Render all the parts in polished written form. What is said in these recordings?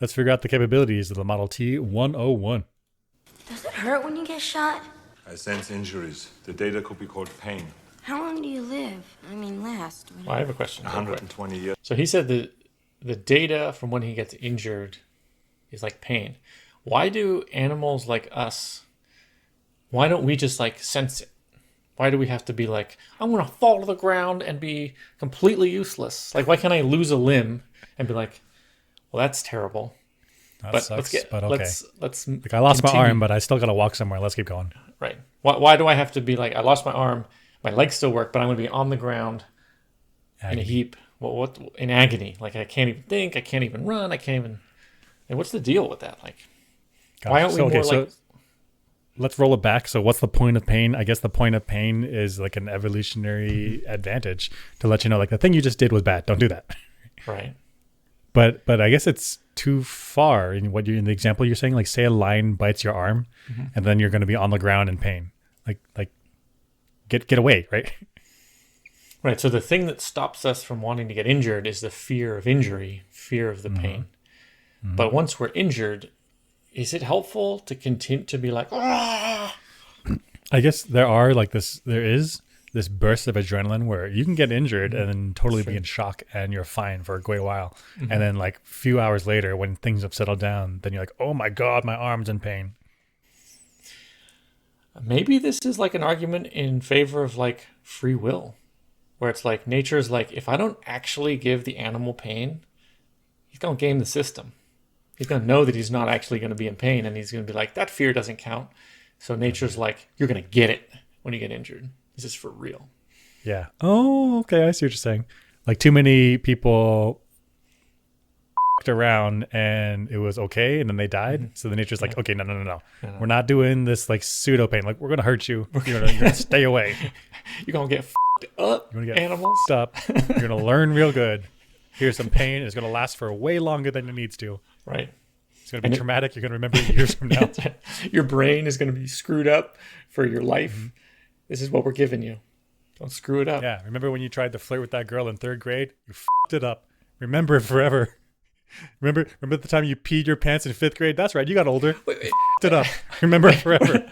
Let's figure out the capabilities of the Model T 101. Does it hurt when you get shot? I sense injuries. The data could be called pain. How long do you live? I mean, last. Well, I have a question. 120 years. So he said that the data from when he gets injured is like pain. Why do animals like us, why don't we just like sense it? Why do we have to be like, I'm going to fall to the ground and be completely useless? Like, why can't I lose a limb and be like, well, that's terrible. That sucks, but okay. Let's like, I lost continue. my arm, but I still got to walk somewhere. Let's keep going. Right. Why do I have to be like, I lost my arm, my legs still work, but I'm going to be on the ground in a heap. Well, what in agony? Like, I can't even think. I can't even run. I can't even. And what's the deal with that? Like, Gosh. why aren't we more like? Let's roll it back. So what's the point of pain? I guess the point of pain is like an evolutionary advantage to let you know, like, the thing you just did was bad. Don't do that. Right. But I guess it's too far in what you in the example you're saying. Like, say a lion bites your arm, and then you're going to be on the ground in pain. Like get away, right? Right. So the thing that stops us from wanting to get injured is the fear of injury, fear of the pain. But once we're injured, is it helpful to continue to be like, ah? I guess there is this burst of adrenaline where you can get injured and then totally be in shock and you're fine for a great while. And then like a few hours later when things have settled down, then you're like, oh my God, my arm's in pain. Maybe this is like an argument in favor of like free will, where it's like nature's like, if I don't actually give the animal pain, he's going to game the system. He's going to know that he's not actually going to be in pain, and he's going to be like, that fear doesn't count. So nature's like, you're going to get it when you get injured. This is for real. Yeah. Oh, okay. I see what you're saying. Like, too many people around and it was okay, and then they died. So the nature's like, okay, no. We're not doing this like pseudo pain. Like, we're going to hurt you. You're gonna stay away. You're going to get up, You're going to get animals. up. You're going to learn real good. Here's some pain. It's going to last for way longer than it needs to. Right. It's going to be traumatic. You're going to remember it years from now. Your brain is going to be screwed up for your life. This is what we're giving you. Don't screw it up. Yeah. Remember when you tried to flirt with that girl in 3rd grade? You f***ed it up. Remember it forever. Remember the time you peed your pants in 5th grade? That's right. You got older. Wait, f***ed it up. Remember it forever.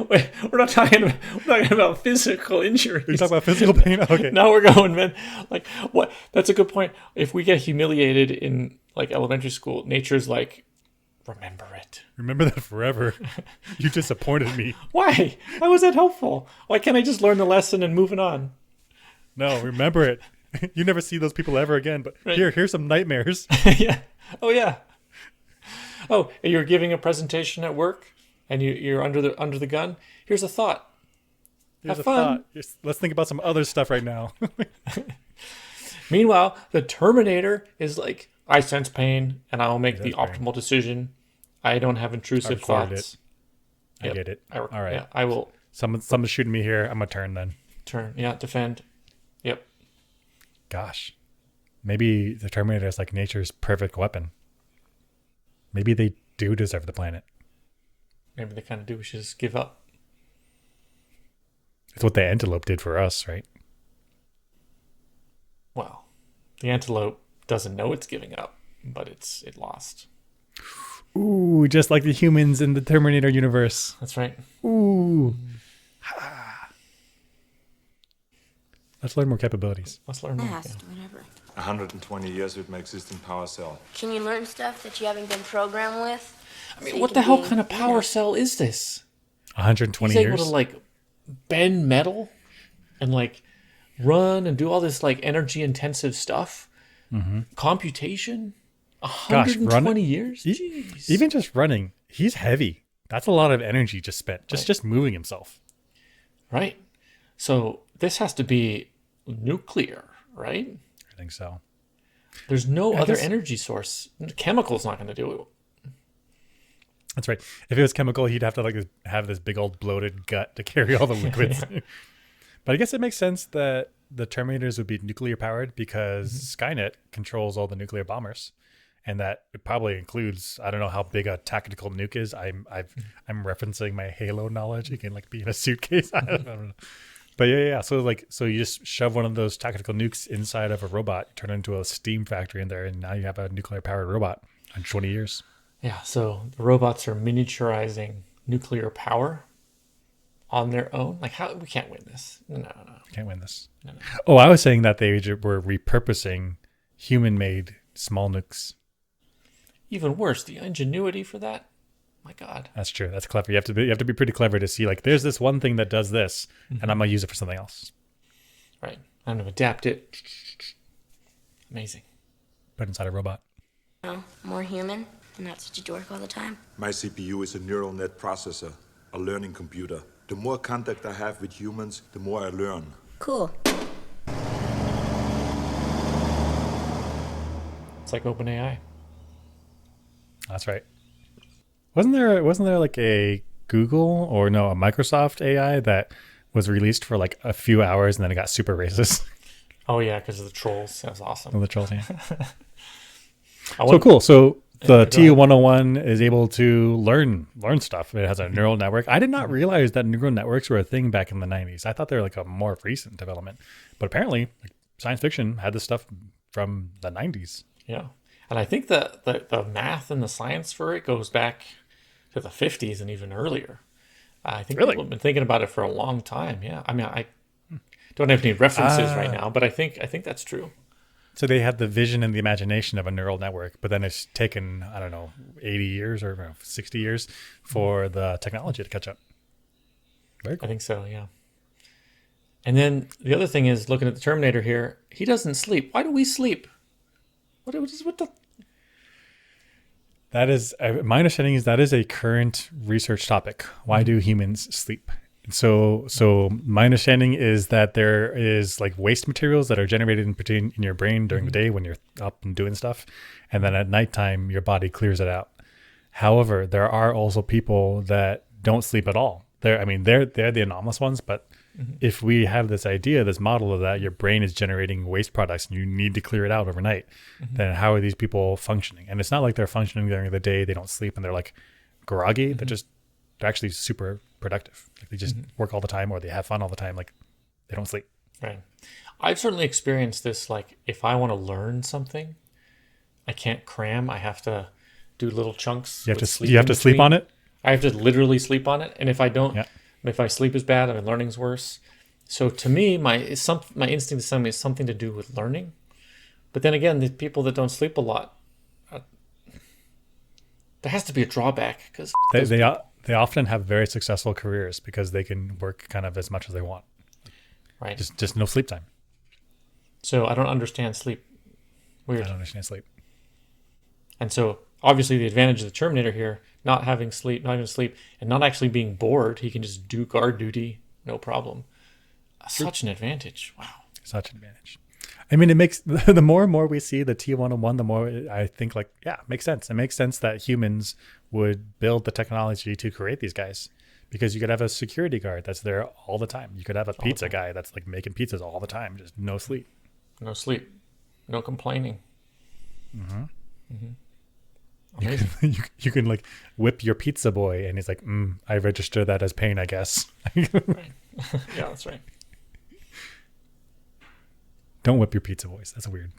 Wait. We're not talking about physical injuries. You talk about physical pain? Okay. Now we're going, man. Like, what? That's a good point. If we get humiliated in like elementary school, nature's like, remember it. Remember that forever. You disappointed me. Why? Why was that helpful? Why can't I just learn the lesson and move it on? No, remember it. You never see those people ever again. But right. Here's some nightmares. Yeah. Oh yeah. Oh, you're giving a presentation at work, and you're under the gun. Here's a thought. Here's Have fun. Let's think about some other stuff right now. Meanwhile, the Terminator is like, I sense pain, and I'll make the optimal decision. I don't have intrusive thoughts. I get it. All right. Yeah, I will. Someone's shooting me here. I'm gonna turn then. Turn. Yeah, defend. Yep. Gosh, maybe the Terminator is like nature's perfect weapon. Maybe they do deserve the planet. Maybe they kind of do. We should just give up. It's what the antelope did for us, right? Well, the antelope doesn't know it's giving up, but it lost. Ooh, just like the humans in the Terminator universe. That's right. Ooh. Let's learn more capabilities. Let's learn more. Whatever. 120 years with my existing power cell. Can you learn stuff that you haven't been programmed with? I mean, what the hell kind of power cell is this? 120 He's years? able to like bend metal and like run and do all this like energy intensive stuff. Computation? 120 years? Jeez. Even just running, he's heavy. That's a lot of energy just spent. Just moving himself. Right. So this has to be nuclear, right? I think so. There's no other energy source. Chemical's not going to do it. That's right. If it was chemical, he'd have to have this big old bloated gut to carry all the liquids. But I guess it makes sense that the Terminators would be nuclear powered because Skynet controls all the nuclear bombers, and that it probably includes, I don't know how big a tactical nuke is. I'm referencing my Halo knowledge. It can like be in a suitcase. I don't know. But yeah. So you just shove one of those tactical nukes inside of a robot, turn it into a steam factory in there, and now you have a nuclear powered robot. 120 years. Yeah, so the robots are miniaturizing nuclear power on their own. Like, how we can't win this? No. Can't win this. No. Oh, I was saying that they were repurposing human-made small nukes. Even worse, the ingenuity for that. My God. That's true. That's clever. You have to be pretty clever to see, like, there's this one thing that does this, and I'm gonna use it for something else. Right. I'm gonna adapt it. Amazing. Put inside a robot. No, more human and not such a dork all the time. My CPU is a neural net processor, a learning computer. The more contact I have with humans, the more I learn. Cool. It's like OpenAI. That's right. Wasn't there like a Google or no, a Microsoft AI that was released for like a few hours and then it got super racist? Oh yeah, because of the trolls. That was awesome. Oh, the trolls, yeah. I So want- cool. So the Yeah, go ahead. T101 is able to learn stuff. It has a neural network. I did not realize that neural networks were a thing back in the 90s. I thought they were like a more recent development. But apparently, like, science fiction had this stuff from the 90s. Yeah. And I think the math and the science for it goes back to the 50s and even earlier. I think Really? people have been thinking about it for a long time. Yeah. I mean, I don't have any references right now, but I think that's true. So they had the vision and the imagination of a neural network, but then it's taken, I don't know, 80 years or 60 years for the technology to catch up. Very I cool. think so, yeah. And then the other thing is looking at the Terminator here, he doesn't sleep. Why do we sleep? What the That is, my understanding is that is a current research topic. Why do humans sleep? So my understanding is that there is like waste materials that are generated in your brain during the day when you're up and doing stuff, and then at nighttime your body clears it out. However, there are also people that don't sleep at all. They're the anomalous ones, but if we have this idea, this model of that your brain is generating waste products and you need to clear it out overnight, then how are these people functioning? And it's not like they're functioning during the day, they don't sleep and they're like groggy. They're actually super productive. Like they just work all the time or they have fun all the time. Like they don't sleep. Right. I've certainly experienced this. Like, if I want to learn something, I can't cram. I have to do little chunks. You have with to sleep you have in to sleep between. on it. I have to literally sleep on it. And if I don't, Yeah. if I sleep is bad, I mean, learning's worse. So to me, my instinct is telling me it's something to do with learning. But then again, the people that don't sleep a lot, there has to be a drawback because They often have very successful careers because they can work kind of as much as they want. right. Just no sleep time. So I don't understand sleep. I Weird. don't understand sleep. And so obviously the advantage of the Terminator here, not having sleep, not even sleep, and not actually being bored, he can just do guard duty, no problem. Such an advantage. Wow. Such an advantage. I mean, it makes the more and more we see the T101, the more I think like, yeah, it makes sense. It makes sense that humans would build the technology to create these guys because you could have a security guard that's there all the time. You could have a pizza guy that's like making pizzas all the time, just no sleep. No sleep. No complaining. You can like whip your pizza boy and he's like, I register that as pain, I guess. Right. Yeah, that's right. Don't whip your pizza boys. That's weird.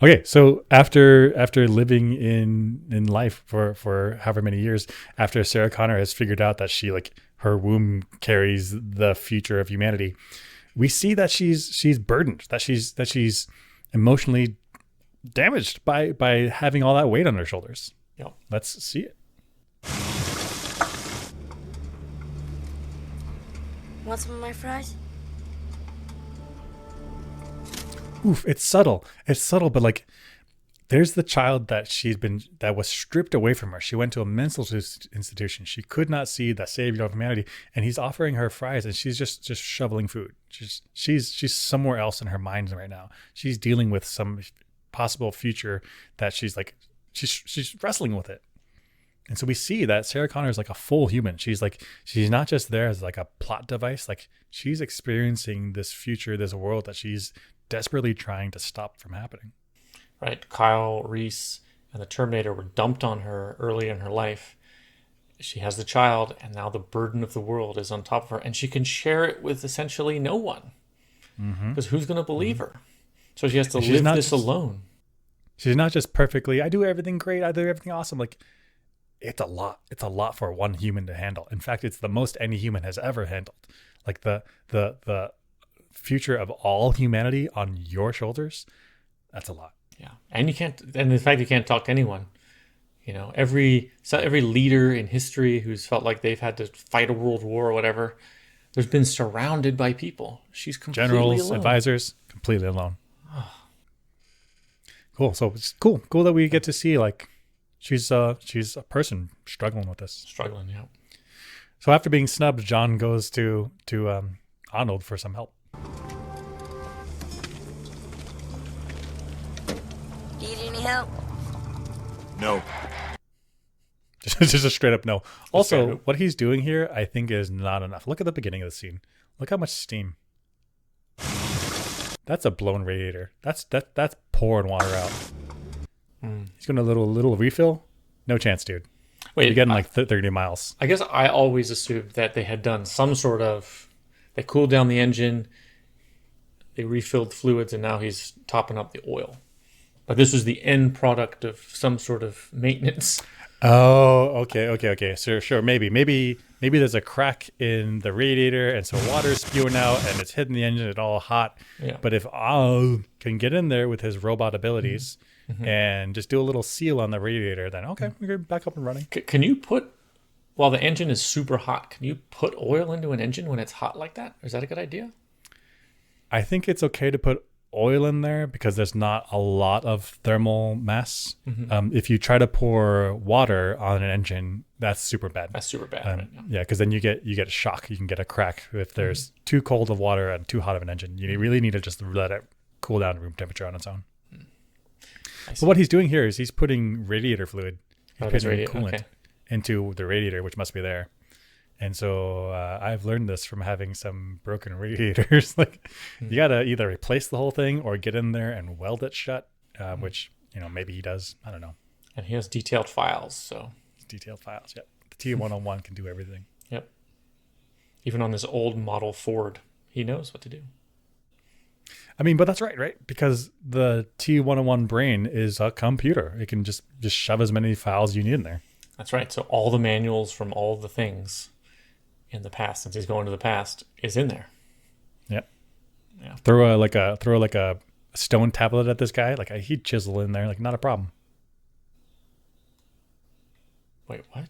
Okay, so after living in life for however many years, after Sarah Connor has figured out that she like her womb carries the future of humanity, we see that she's burdened, that she's emotionally damaged by having all that weight on her shoulders. Yep. Let's see it. Want some of my fries? Oof, it's subtle, but like there's the child that was stripped away from her. She went to a mental institution. She could not see the savior of humanity, and he's offering her fries, and she's just shoveling food. She's somewhere else in her mind right now. She's dealing with some possible future that she's wrestling with it. And so we see that Sarah Connor is like a full human. She's not just there as like a plot device. Like she's experiencing this future, this world that she's desperately trying to stop from happening. Right. Kyle Reese and the Terminator were dumped on her early in her life. She has the child, and now the burden of the world is on top of her, and she can share it with essentially no one. Because who's going to believe her? So she has to live this alone. She's not just perfectly, I do everything great, I do everything awesome. Like, it's a lot. It's a lot for one human to handle. In fact, it's the most any human has ever handled. Like the future of all humanity on your shoulders, that's a lot. Yeah. And in fact, you can't talk to anyone. You know, every leader in history who's felt like they've had to fight a world war or whatever, there's been surrounded by people. She's completely Generals, alone. advisors, completely alone. Cool. So it's cool that we get to see like she's a person struggling with this. Struggling, yeah. So after being snubbed, John goes to Arnold for some help. Need any help? No. Just a straight up no. Also, straight up. what he's doing here, I think, is not enough. Look at the beginning of the scene. Look how much steam. That's a blown radiator. That's pouring water out. He's going to little refill. No chance, dude. Wait, You're getting like 30 miles. I guess I always assumed that they had done some sort of, they cooled down the engine, they refilled fluids, and now he's topping up the oil. But this was the end product of some sort of maintenance. Oh, okay. Sure. Maybe there's a crack in the radiator, and so water's spewing out, and it's hitting the engine. It's all hot. Yeah. But if Al can get in there with his robot abilities and just do a little seal on the radiator, then okay, we're back up and running. Can you put, while the engine is super hot, can you put oil into an engine when it's hot like that? Is that a good idea? I think it's okay to put oil in there because there's not a lot of thermal mass. If you try to pour water on an engine, that's super bad. That's super bad. Right? Yeah, because then you get a shock. You can get a crack if there's too cold of water and too hot of an engine. You really need to just let it cool down to room temperature on its own. So what he's doing here is he's putting radiator fluid, he's putting coolant into the radiator, which must be there. And so I've learned this from having some broken radiators. Like you gotta either replace the whole thing or get in there and weld it shut, which maybe he does. I don't know. And he has detailed files, so Detailed files. Yep. The T101 can do everything. yep. Even on this old model Ford, he knows what to do. I mean, but that's right? Because the T101 brain is a computer. It can just shove as many files you need in there. That's right. So all the manuals from all the things in the past, since he's going to the past, is in there. Yep. Yeah. Throw a stone tablet at this guy, like he'd chisel in there, like not a problem. Wait, what?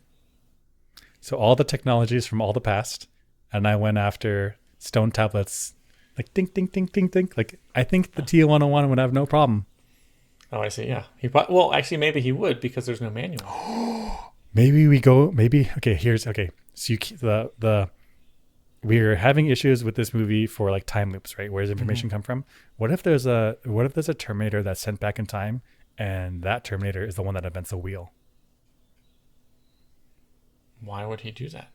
So all the technologies from all the past, and I went after stone tablets, like ding, ding, ding, ding, ding. Like I think the T101 would have no problem. Oh, I see. Yeah. Actually, maybe he would because there's no manual. Okay. So we're having issues with this movie for like time loops, right? Where does information come from? What if there's a Terminator that's sent back in time, and that Terminator is the one that invents a wheel? Why would he do that?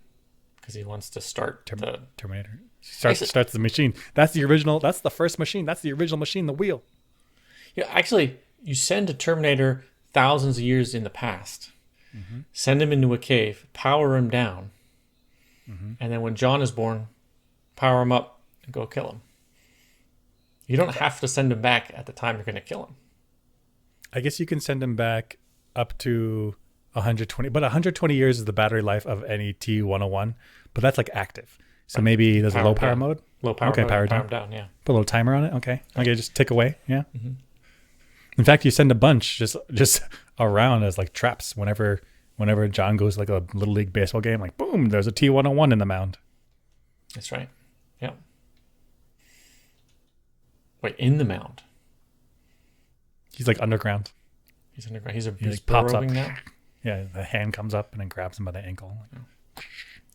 Because he wants to start the Terminator starts the machine. That's the original. That's the first machine. That's the original machine. The wheel. Yeah, actually, you send a Terminator thousands of years in the past, send him into a cave, power him down, and then when John is born, power him up and go kill him. You don't have to send him back at the time you're going to kill him. I guess you can send him back up to 120, but 120 years is the battery life of any T101, but that's like active. So maybe there's a low power mode. Low power okay, mode, power him down, yeah. Put a little timer on it. Okay, just tick away. Yeah. In fact, you send a bunch just around as like traps whenever John goes to like a little league baseball game, like boom, there's a T101 in the mound. That's right. Yeah. Wait, in the mound? He's like underground. He's underground. He's like pops up. now? Yeah, the hand comes up and then grabs him by the ankle.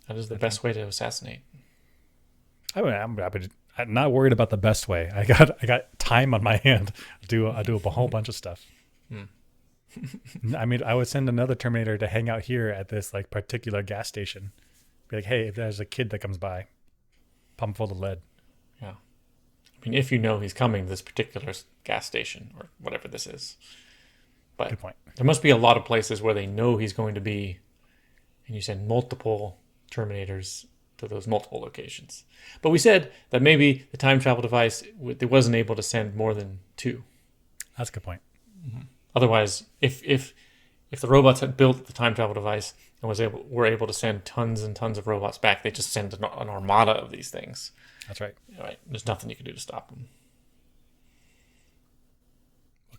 That is the best way to assassinate. I'm not worried about the best way. I got time on my hand. I do a whole bunch of stuff. I mean, I would send another Terminator to hang out here at this like particular gas station. Be like, hey, if there's a kid that comes by, pump full of lead. Yeah. I mean, if you know he's coming to this particular gas station or whatever this is. But Good point. There must be a lot of places where they know he's going to be, and you send multiple Terminators to those multiple locations. But we said that maybe the time travel device, it wasn't able to send more than 2. That's a good point. Otherwise, if the robots had built the time travel device and were able to send tons and tons of robots back, they just send an armada of these things. That's right. Right? There's nothing you can do to stop them.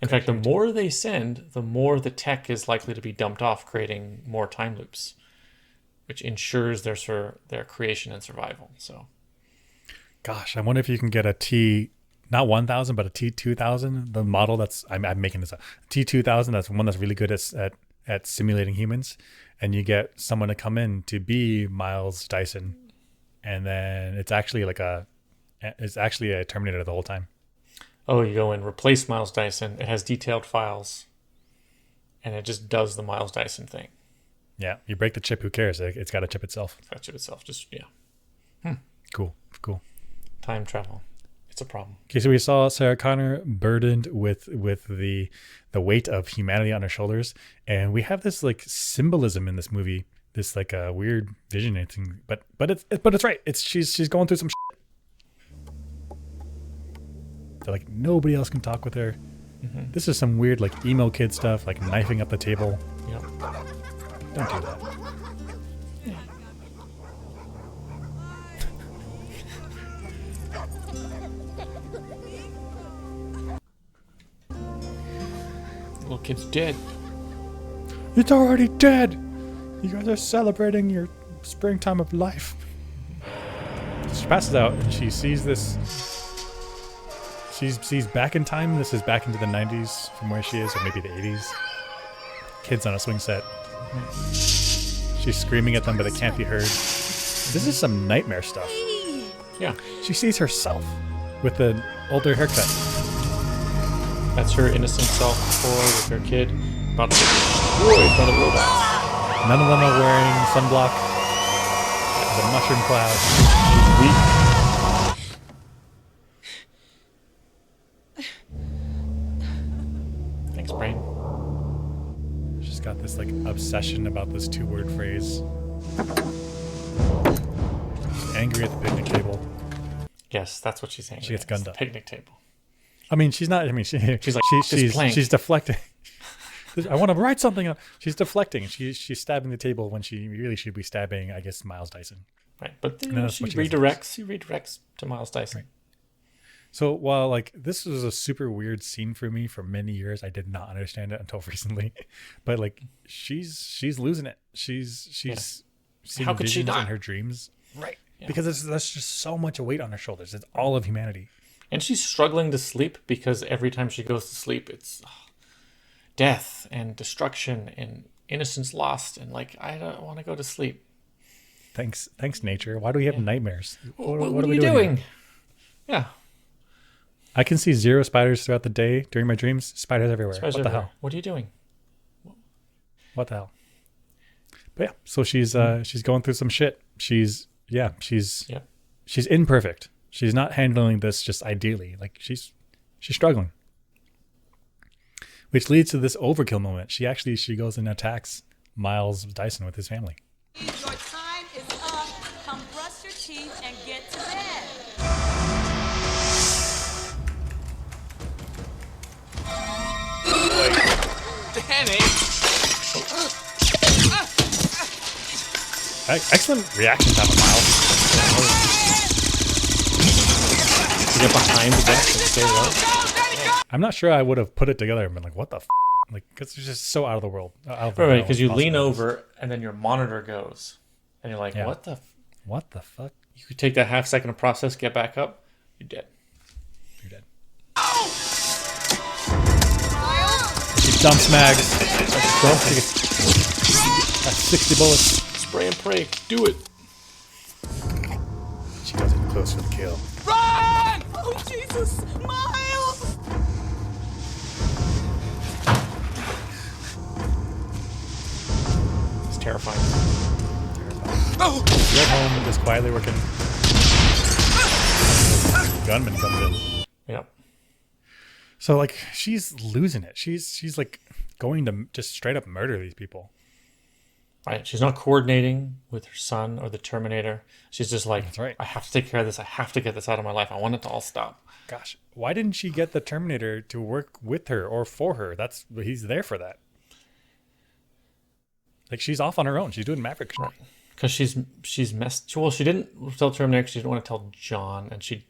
In fact, the more they send, the more the tech is likely to be dumped off, creating more time loops, which ensures their creation and survival. So, gosh, I wonder if you can get a T, not 1000, but a T2000, the model that's, I'm making this up, T2000, that's one that's really good at simulating humans. And you get someone to come in to be Miles Dyson. And then it's actually a Terminator the whole time. Oh, you go and replace Miles Dyson. It has detailed files. And it just does the Miles Dyson thing. Yeah, you break the chip, who cares? It's got to chip itself. It's got to chip itself, just, yeah. Cool. Time travel. It's a problem. Okay, so we saw Sarah Connor burdened with the weight of humanity on her shoulders. And we have this like symbolism in this movie, this like a weird visionary thing. But it's right. She's going through some shit. So like nobody else can talk with her. Mm-hmm. This is some weird like emo kid stuff, like knifing up the table. Yep. Don't do that. Little kid's dead. It's already dead. You guys are celebrating your springtime of life. She passes out and she sees this. She sees back in time. This is back into the 90s from where she is, or maybe the 80s. Kids on a swing set. She's screaming at them, but it can't be heard. This is some nightmare stuff. Yeah. She sees herself with an older haircut. That's her innocent self before with her kid about to get destroyed by the robots. None of them are wearing sunblock. There's a mushroom cloud. She's weak. Thanks, brain. She's got this like obsession about this 2-word phrase. She's angry at the picnic table. Yes, that's what she's angry. She gets gunned at. up. Picnic table. I mean, she's not. I mean, she's like she's deflecting. I want to write something up. She's deflecting. She's stabbing the table when she really should be stabbing, I guess, Miles Dyson. Right, but then she redirects. She redirects to Miles Dyson. Right. So while like this was a super weird scene for me for many years, I did not understand it until recently. But like she's losing it. She's seeing How could visions she not? in her dreams. Right. Yeah. Because that's just so much weight on her shoulders. It's all of humanity. And she's struggling to sleep because every time she goes to sleep, it's death and destruction and innocence lost. And like, I don't want to go to sleep. Thanks, nature. Why do we have nightmares? What are we doing? Yeah. I can see 0 spiders throughout the day during my dreams. Spiders everywhere. Spiders what everywhere. The hell? What are you doing? What the hell? But yeah, so she's going through some shit. She's imperfect. She's not handling this just ideally. Like she's struggling. Which leads to this overkill moment. She goes and attacks Miles Dyson with his family. Your time is up. Come brush your teeth and get to bed. Danny! Excellent reaction time of Miles. To get behind the desk and stay low. I'm not sure I would have put it together and been like, what the f? Like, because it's just so out of the world. Right, because you lean over and then your monitor goes. And you're like, what the fuck? You could take that half second to process, get back up, you're dead. You're dead. She dumps mags. That's 60 bullets. Spray and pray. Do it. She goes in close for the kill. Run! Oh, Jesus! Miles! It's terrifying. Oh! You're at home, just quietly working. Gunman comes in. Yep. So like she's losing it. She's like going to just straight up murder these people. Right? She's not coordinating with her son or the Terminator. She's just like, That's right. I have to take care of this. I have to get this out of my life. I want it to all stop. Gosh, why didn't she get the Terminator to work with her or for her? He's there for that. Like, she's off on her own. She's doing Maverick. Right. Because she's messed. Well, she didn't tell Terminator. She didn't want to tell John, and she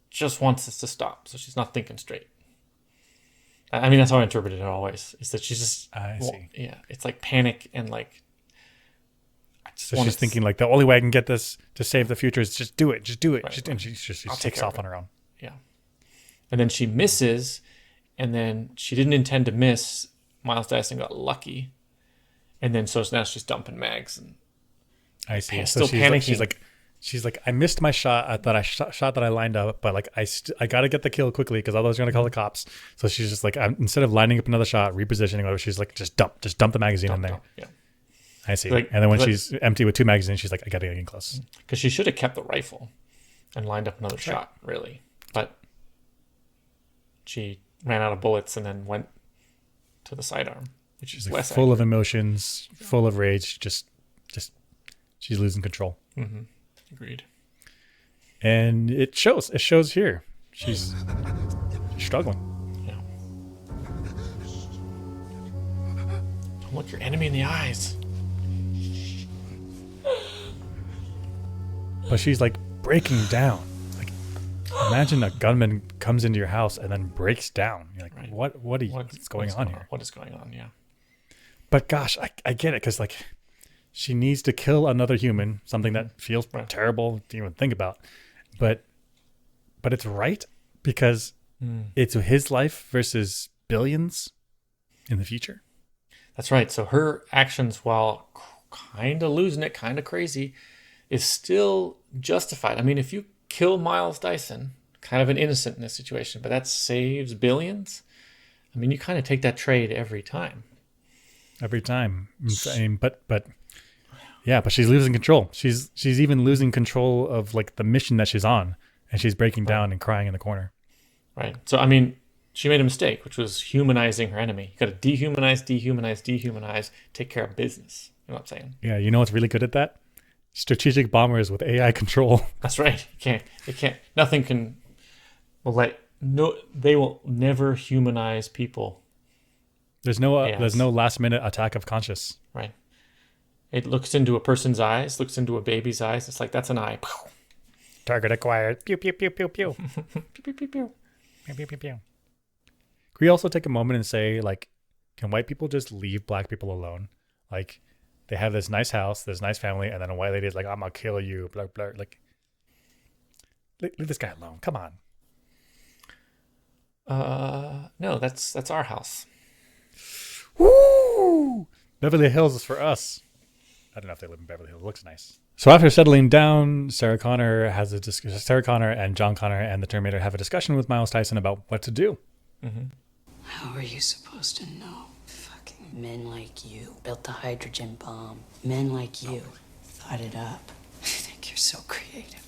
just wants this to stop. So she's not thinking straight. I mean, that's how I interpreted it always. Is that she's just. I see. Yeah, it's like panic and like. So she's thinking like the only way I can get this to save the future is just do it. Just do it. Right, And she just I'll take takes care off of on her own. Yeah. And then she misses, and then she didn't intend to miss. Miles Dyson got lucky. And then so now she's dumping mags and I see. still she's panicking. Like, she's like, I missed my shot. I thought I shot that I lined up, but like I got to get the kill quickly because otherwise they're gonna call the cops. So she's just like, instead of lining up another shot, repositioning, whatever, she's like, just dump the magazine in there. Dump. Yeah. I see. Like- and then when like- she's empty with 2 magazines, she's like, I gotta get in close. Because she should have kept the rifle and lined up another shot, really. But she ran out of bullets and then went to the sidearm, which is She's like less full of emotions, full of rage. Just she's losing control. agreed. And it shows. It shows here. She's struggling. Yeah. Don't look your enemy in the eyes. But she's like breaking down. Like, imagine a gunman comes into your house and then breaks down. You're like, Right. what's going on here? What is going on? Yeah. But gosh, I get it because like she needs to kill another human, something that feels Right. terrible to even think about. But it's right because it's his life versus billions in the future. That's right. So her actions, while kind of losing it, kind of crazy, is still justified. I mean, if you kill Miles Dyson, kind of an innocent in this situation, but that saves billions. I mean, you kind of take that trade every time. Every time. But yeah, but she's losing control. She's even losing control of like the mission that she's on, and she's breaking down and crying in the corner. Right. So, I mean, she made a mistake, which was humanizing her enemy. You got to dehumanize, take care of business. You know what I'm saying? Yeah, you know what's really good at that? Strategic bombers with AI control. That's right. Nothing can, they will never humanize people. There's no last minute attack of conscious. Right. It looks into a person's eyes, looks into a baby's eyes. It's like, that's an eye. Target acquired. Pew pew pew pew pew. Pew, pew, pew, pew. Pew pew pew pew. Can we also take a moment and say, like, can white people just leave black people alone? Like, they have this nice house, this nice family, and then a white lady is like, I'm gonna kill you, blah blah. Like, leave this guy alone. Come on. No, that's our house. Woo! Beverly Hills is for us. I don't know if they live in Beverly Hills. It looks nice. So after settling down, Sarah Connor and John Connor and the Terminator have a discussion with Miles Dyson about what to do. How are you supposed to know? Fucking men like you built the hydrogen bomb. Men like you thought it up. I think you're so creative.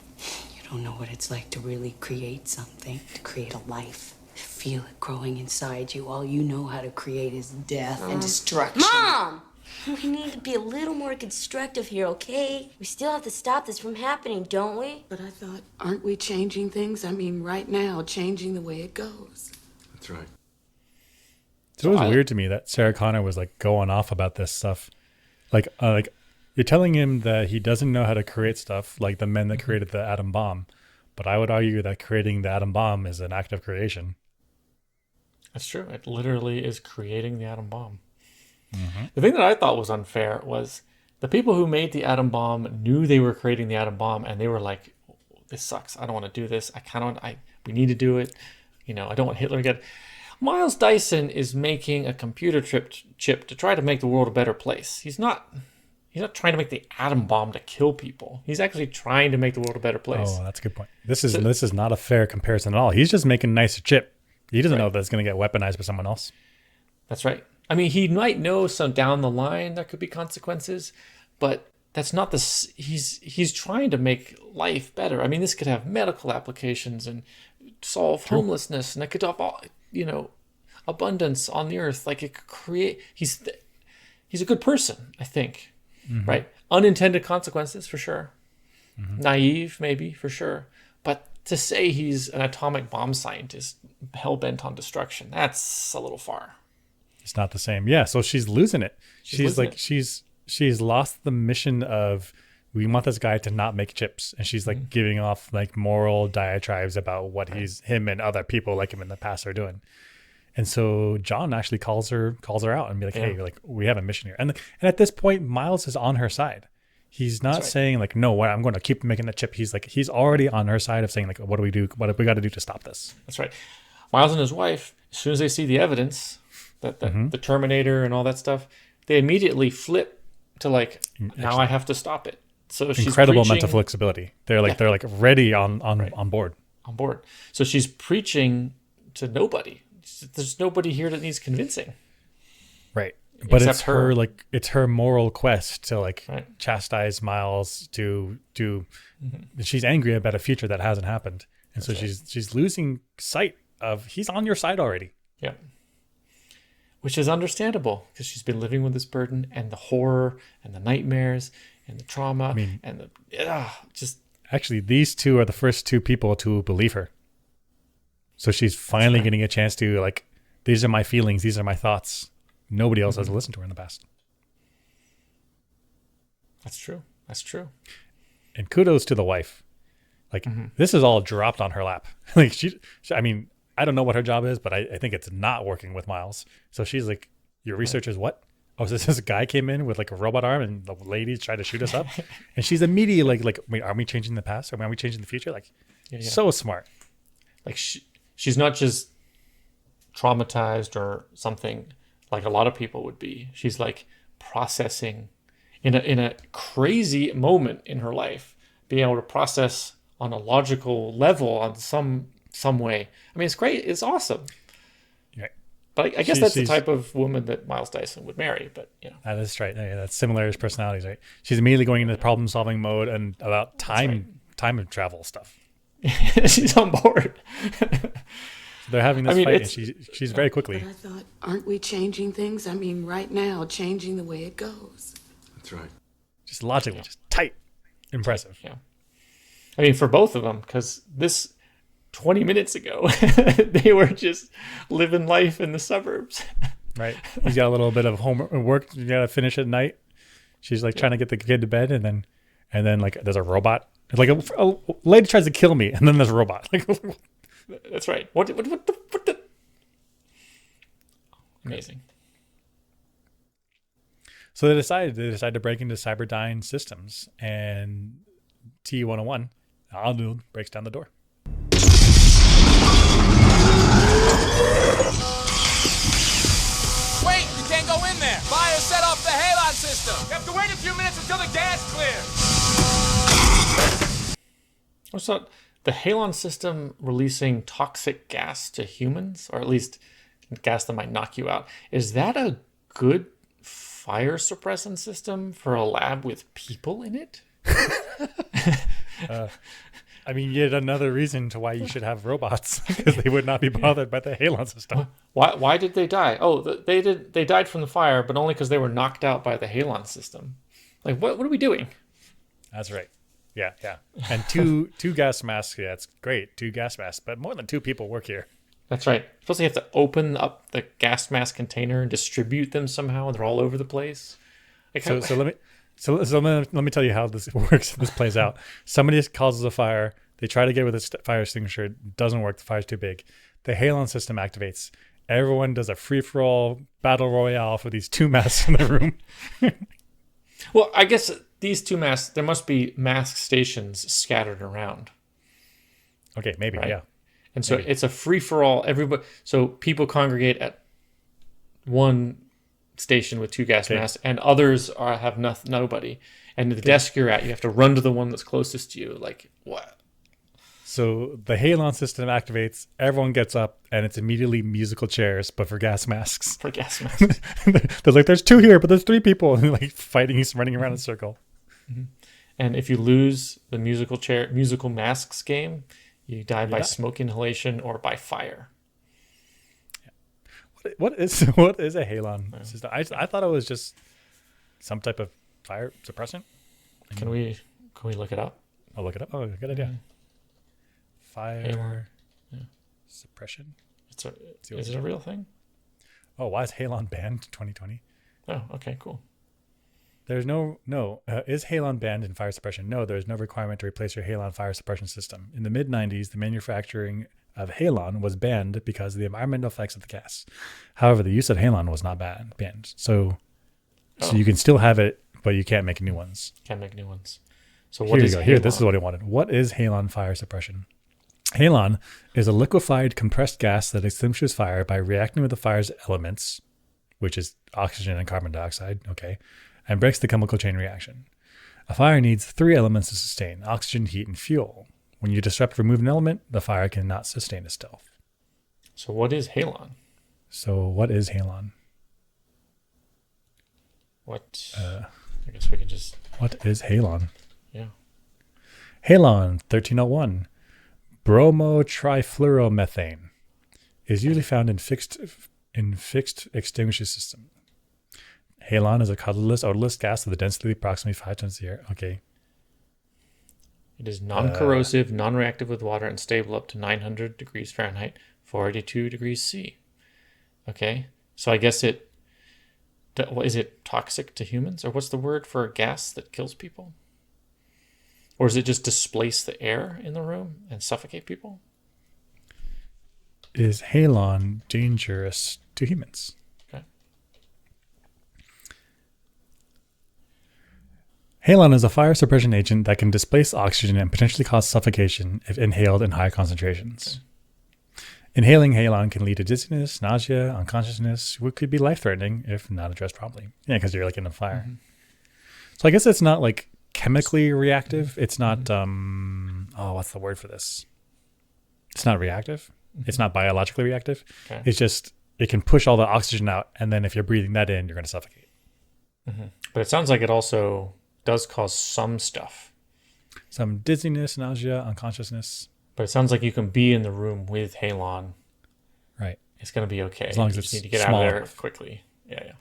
You don't know what it's like to really create something, to create a life. Feel it growing inside you. All you know how to create is death and destruction. Mom! We need to be a little more constructive here, okay? We still have to stop this from happening, don't we? But I thought, aren't we changing things? I mean, right now, changing the way it goes. That's right. So it was weird to me that Sarah Connor was like going off about this stuff. Like you're telling him that he doesn't know how to create stuff like the men that created the atom bomb. But I would argue that creating the atom bomb is an act of creation. That's true. It literally is creating the atom bomb. The thing that I thought was unfair was the people who made the atom bomb knew they were creating the atom bomb, and they were like, this sucks. I don't want to do this. We need to do it. You know, I don't want Hitler to get. Miles Dyson is making a computer chip to try to make the world a better place. He's not trying to make the atom bomb to kill people. He's actually trying to make the world a better place. Oh, that's a good point. This is not a fair comparison at all. He's just making a nicer chip. He doesn't know that it's going to get weaponized by someone else. That's right. I mean, he might know some down the line there could be consequences, but that's not he's trying to make life better. I mean, this could have medical applications and solve homelessness, and it could have abundance on the earth. Like it could create. He's a good person, I think. right? Unintended consequences for sure. Naive, maybe, for sure. But to say he's an atomic bomb scientist hell-bent on destruction, that's a little far. It's not the same. Yeah, so she's losing it. She's losing like, it. she's lost the mission of, we want this guy to not make chips. And she's like giving off like moral diatribes about what him and other people like him in the past are doing. And so John actually calls her out and be like, hey, like, we have a mission here. And at this point, Miles is on her side. He's not saying like, no, I'm going to keep making the chip. He's like, he's already on her side of saying like, what do we do? What have we got to do to stop this? That's right. Miles and his wife, as soon as they see the evidence, that the Terminator and all that stuff, they immediately flip to like, now I have to stop it. So she's incredible preaching, mental flexibility. They're like ready on board. On board. So she's preaching to nobody. There's nobody here that needs convincing. Right. But Except it's her like, it's her moral quest to like chastise Miles to she's angry about a future that hasn't happened. And so she's losing sight of, he's on your side already. Yeah. Which is understandable because she's been living with this burden and the horror and the nightmares and the trauma and the just. Actually, these two are the first two people to believe her. So she's finally getting a chance to like, these are my feelings, these are my thoughts. Nobody else has listened to her in the past. That's true. That's true. And kudos to the wife. Like this is all dropped on her lap. Like I mean, I don't know what her job is, but I think it's not working with Miles. So she's like, your research is what? Oh, so this guy came in with like a robot arm and the ladies tried to shoot us up. And she's immediately like, wait, are we changing the past? Are we changing the future? Like, so smart. Like she's not just traumatized or something like a lot of people would be. She's like processing in a crazy moment in her life, being able to process on a logical level on some way. I mean, it's great. It's awesome. Right. But I guess that's the type of woman that Miles Dyson would marry. But you know, that is right. Yeah, that's similar as personalities, right? She's immediately going into problem-solving mode and about time travel stuff. She's on board. So they're having this fight, and she's very quickly. But I thought, aren't we changing things? I mean, right now, changing the way it goes. That's right. Just logically, just tight, impressive. Yeah. I mean, for both of them, because this 20 minutes ago, they were just living life in the suburbs. Right. He's got a little bit of homework you got to finish at night. She's like trying to get the kid to bed, and then like there's a robot. Like a lady tries to kill me, and then there's a robot. Like, that's right. What the? Amazing. So they decide to break into Cyberdyne systems, and T-101, Aldu, breaks down the door. Wait, you can't go in there. Fire set off the halon system. You have to wait a few minutes until the gas clears. What's that? The halon system releasing toxic gas to humans, or at least gas that might knock you out. Is that a good fire suppressant system for a lab with people in it? I mean, yet another reason to why you should have robots, because they would not be bothered by the halon system. Why did they die? Oh, they died from the fire, but only because they were knocked out by the halon system. Like, what are we doing? That's right. Yeah. And two gas masks. Yeah, it's great. 2 gas masks, but more than 2 people work here. That's right. Supposed to have to open up the gas mask container and distribute them somehow, and they're all over the place. Like, so let me tell you how this works. This plays out. Somebody causes a fire. They try to get with a fire extinguisher. It doesn't work. The fire's too big. The halon system activates. Everyone does a free-for-all battle royale for these 2 masks in the room. Well, I guess these 2 masks, there must be mask stations scattered around. Okay, maybe, right? Yeah. And so it's a free-for-all. Everybody, so people congregate at one station with 2 gas masks, and others have nobody. And the desk you're at, you have to run to the one that's closest to you. Like, what? So the halon system activates, everyone gets up, and it's immediately musical chairs, but for gas masks. For gas masks. They're like, there's 2 here, but there's 3 people. And like fighting, he's running around in a circle. Mm-hmm. And if you lose the musical masks game, you die by smoke inhalation or by fire. What is a halon system? I thought it was just some type of fire suppressant. Can we look it up? I'll look it up. Oh, good idea. Fire Halon. suppression. Is it a real thing? Oh, why is halon banned 2020? Oh, okay, cool. There's is halon banned in fire suppression? No, there's no requirement to replace your halon fire suppression system. In the mid-90s, the manufacturing of halon was banned because of the environmental effects of the gas. However, the use of halon was not banned. So you can still have it, but you can't make new ones. Can't make new ones. So what is halon? Here, this is what I wanted. What is halon fire suppression? Halon is a liquefied compressed gas that extinguishes fire by reacting with the fire's elements, which is oxygen and carbon dioxide, okay, and breaks the chemical chain reaction. A fire needs 3 elements to sustain: oxygen, heat, and fuel. When you disrupt or remove an element, the fire cannot sustain itself. So what is halon? What? I guess we can just... What is halon? Yeah. Halon 1301. Bromotrifluoromethane is usually found in fixed extinguisher system. Halon is a colorless, odorless gas with a density approximately 5 times the air. Okay. It is non-corrosive, non-reactive with water, and stable up to 900 degrees Fahrenheit, 482 degrees C. Okay. So I guess is it toxic to humans? Or what's the word for a gas that kills people? Or does it just displace the air in the room and suffocate people? Is halon dangerous to humans? Okay. Halon is a fire suppression agent that can displace oxygen and potentially cause suffocation if inhaled in high concentrations. Okay. Inhaling halon can lead to dizziness, nausea, unconsciousness, which could be life-threatening if not addressed promptly. Yeah, because you're like in a fire. Mm-hmm. So I guess it's not like chemically reactive. It's not what's the word for this? It's not reactive. It's not biologically reactive. Okay. It's just it can push all the oxygen out, and then if you're breathing that in, you're going to suffocate. Mm-hmm. But it sounds like it also does cause some stuff. Some dizziness, nausea, unconsciousness. But it sounds like you can be in the room with halon. Right. It's going to be okay. As long as you it's just need to get small out of there enough. quickly. Yeah.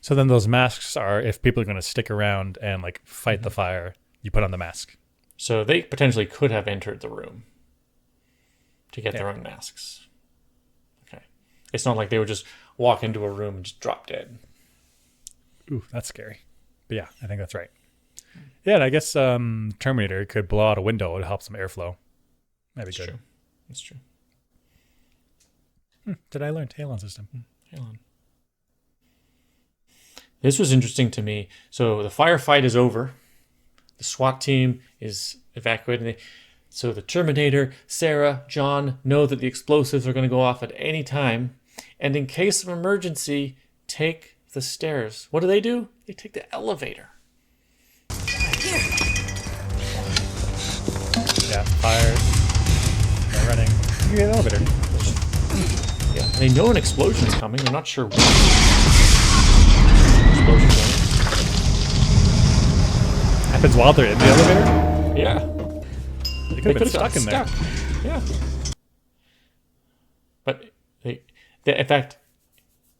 So then those masks are, if people are going to stick around and like fight the fire, you put on the mask. So they potentially could have entered the room to get their own masks. Okay. It's not like they would just walk into a room and just drop dead. Ooh, that's scary. But yeah, I think that's right. Yeah, and I guess Terminator could blow out a window to help some airflow. That'd be good. True. That's true. Did I learn halon system? Halon. This was interesting to me. So the firefight is over. The SWAT team is evacuated. So the Terminator, Sarah, John know that the explosives are going to go off at any time. And in case of emergency, take the stairs. What do? They take the elevator. Here. Yeah, fire. They're running. You get an elevator. Yeah, they know an explosion's coming. They're not sure when. Explosion coming. Happens while they're in the elevator? Yeah. They could have been stuck in there. Yeah. But they, in fact,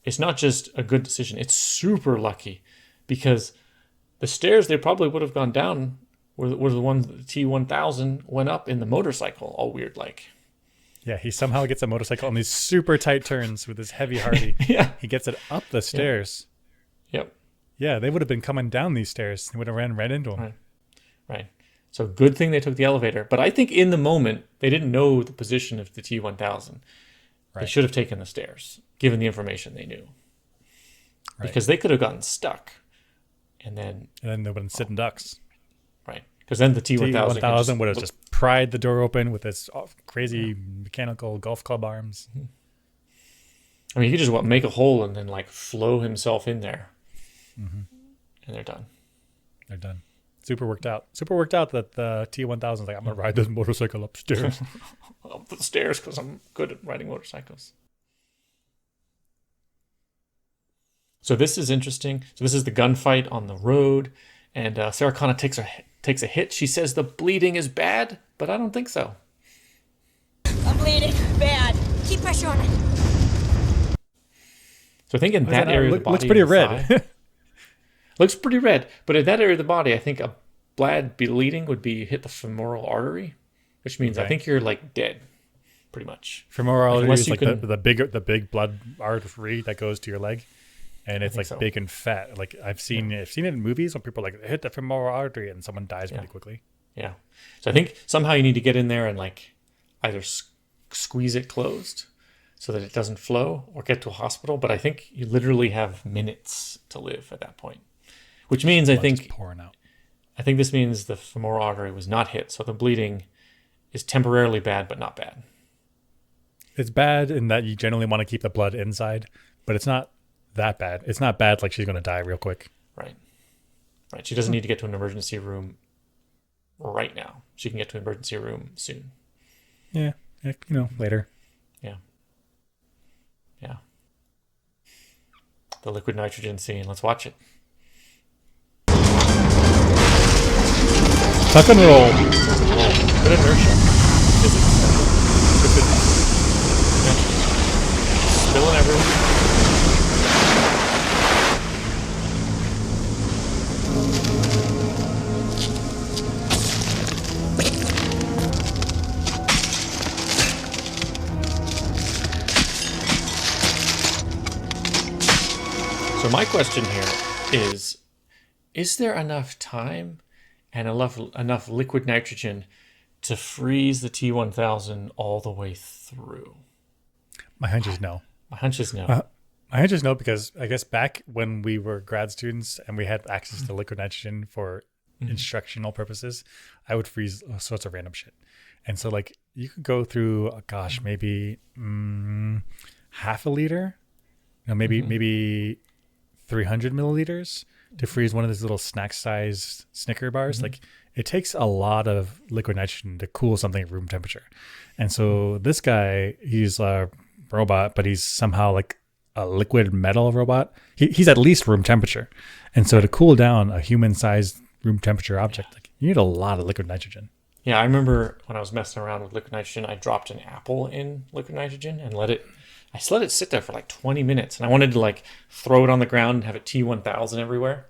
it's not just a good decision. It's super lucky because the stairs they probably would have gone down were the ones that the T-1000 went up in the motorcycle, all weird like. Yeah, he somehow gets a motorcycle on these super tight turns with his heavy Harley. Yeah. He gets it up the stairs. Yep. Yeah, they would have been coming down these stairs. They would have ran right into him. Right. So good thing they took the elevator. But I think in the moment, they didn't know the position of the T-1000. Right. They should have taken the stairs, given the information they knew. Right. Because they could have gotten stuck. And then they would have been sitting ducks. Right. Because then the T-1000 would have just pried the door open with its crazy mechanical golf club arms. I mean, he could just make a hole and then like flow himself in there. Mm-hmm. And they're done. They're done. Super worked out. Super worked out that the T-1000 is like, I'm going to ride this motorcycle upstairs. Up the stairs because I'm good at riding motorcycles. So this is interesting. So this is the gunfight on the road. And Sarah Connor takes a hit. She says the bleeding is bad, but I don't think so. I'm bleeding. Bad. Keep pressure on it. So I think in that area of the body... Looks pretty red. Looks pretty red, but in that area of the body, I think a blood bleeding would be hit the femoral artery, which means I think you're like dead, pretty much. Femoral artery is like can... the big blood artery that goes to your leg, and it's like big and fat. Like I've seen it in movies when people like hit the femoral artery and someone dies pretty quickly. Yeah, so I think somehow you need to get in there and like either squeeze it closed so that it doesn't flow, or get to a hospital. But I think you literally have minutes to live at that point, which means I think pouring out. I think this means the femoral artery was not hit, so the bleeding is temporarily bad, but not bad. It's bad in that you generally want to keep the blood inside, but it's not that bad. It's not bad like she's going to die real quick. Right. She doesn't need to get to an emergency room right now. She can get to an emergency room soon. Yeah, later. Yeah. The liquid nitrogen scene. Let's watch it. Tuck and roll. Good inertia. Physics. Good physics. Yeah. Spilling everywhere. So my question here is there enough time and enough liquid nitrogen to freeze the T-1000 all the way through? My hunch is no. My hunch is no. My hunch is no, because I guess back when we were grad students and we had access to liquid nitrogen for instructional purposes, I would freeze all sorts of random shit. And so like you could go through, maybe half a liter, maybe 300 milliliters to freeze one of these little snack sized Snicker bars. Like it takes a lot of liquid nitrogen to cool something at room temperature. And so this guy, he's a robot, but he's somehow like a liquid metal robot. He's at least room temperature. And so to cool down a human sized room temperature object, like you need a lot of liquid nitrogen. Yeah, I remember when I was messing around with liquid nitrogen, I dropped an apple in liquid nitrogen and I just let it sit there for like 20 minutes. And I wanted to like throw it on the ground and have it T-1000 everywhere.